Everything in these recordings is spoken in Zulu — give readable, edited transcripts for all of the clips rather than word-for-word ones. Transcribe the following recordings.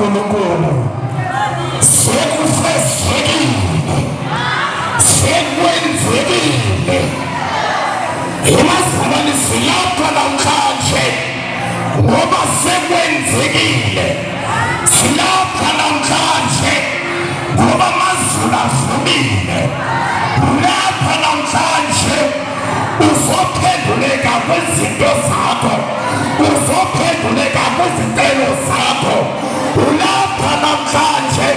kaNkulunkulu sekufezekile, sekwenzekile. Emazalwane silapha namhlanje ngoba sekwenzekile. Silapha namhlanje ngoba amazulu avumile. Lapha namhlanje uzophenduleka kwizinto zakho, uzophenduleka kwizicelo zakho. Ulapha namhlanje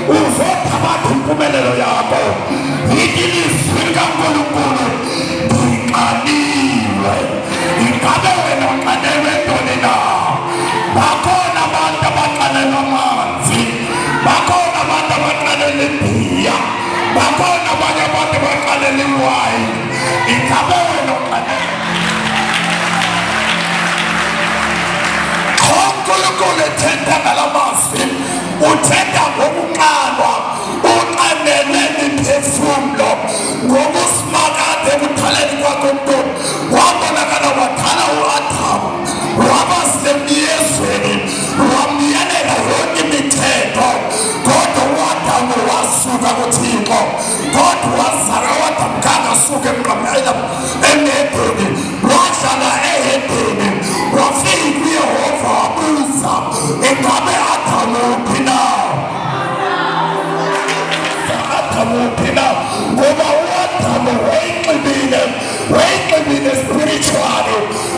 uzothabatha impumelelo yakho. Ilizwi likaNkulunkulu liqaliwe. Ingabe wena uqalelwe ntoni na? Bakhona abantu abaqalelwe amanzi, bakhona abantu abaqalelwe ibhiya, bakhona abanye abantu abaqalelwe iwayini. Ingabe wena uqalelwe? uNkulunkulu ethetha ngala mazwi uthetha ngokuqalwa, uqanele imiphefumulo, ngokusimakade ekuthaleni kwakho umuntu. Wabonakala wathala u-Adamu, waba semyezweni, wamyalela yonke imithetho. Kodwa u-Adamu wasuka kuThixo, kodwa wazara u-Adamu kangasuka emedeni, wahlala ehedeni, wafika kuYehova wabuza, ingabe Adamu uphi na? Adamu uphi na? Ngoba u-Adamu wayinxibile spiritually,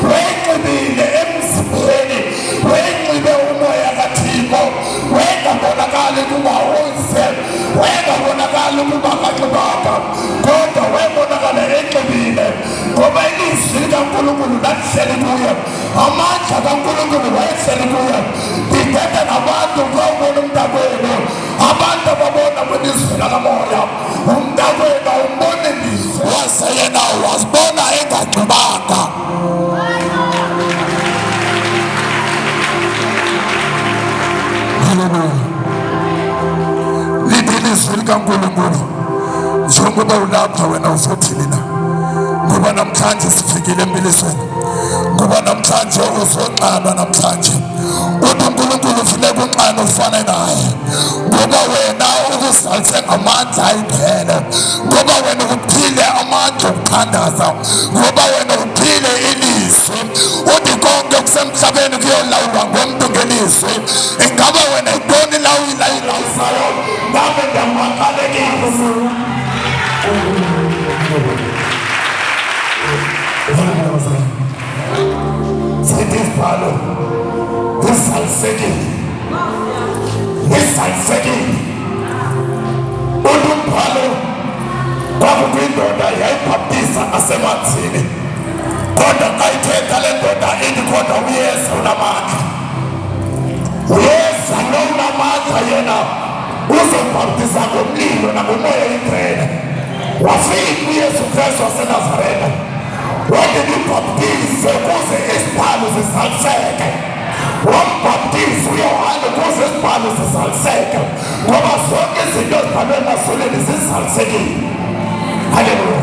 wayinxibile emzimbeni, wayinxibe umoya kaThixo. Wayengabonakali ukuba uze, wayengabonakali ukuba kanxibanga, kodwa wayebonakala enxibile ngoba ilizwi likaNkulunkulu lalihleli kuye, amandla kaNkulunkulu wayehleli kuye. Ndithetha nabantu ngawubona umntakwenu, abantu ababona kwilizwi likamoya. Umntakwenu awumboni ilizwi, waze yena wazibona enganxibanga. Haleluya. Lithi ilizwi likaNkulunkulu njengoba ulapha wena uzothini na? Ngoba namhlanje sifikile empilisweni, ngoba namhlanje uzonqaba. Namhlanje uthi uNkulunkulu funeka unqane ufane naye, ngoba wena ukuzalise ngamandla ayiphele, ngoba wena uphile amandla okuthandaza, ngoba wena uphile ilizwi. Uthi konke kusemhlabeni kuyolawulwa ngomntu ngelizwi. Ingaba wena yintoni layilayisayo? Ngabe ndiyamaqalekisa sithi isibhalo lisalisekile. Umbhalo kwakuyindoda yayibhaptiza asemanzini, kodwa xa ithetha le ndoda ithi kodwa uyeza unamandla. Uyeza lo unamandla yena uzobhaptiza ngomlilo nangomoya oyingcwele. Wafika uYesu Kristu waseNazareta wathi nibhaptize ukuze izibhalo zisaliseke. Wambhaptiza uYohane ukuze izibhalo zisaliseke, ngoba zonke izinto ezibhalwe emazulwini zisalisekile. Haleluya.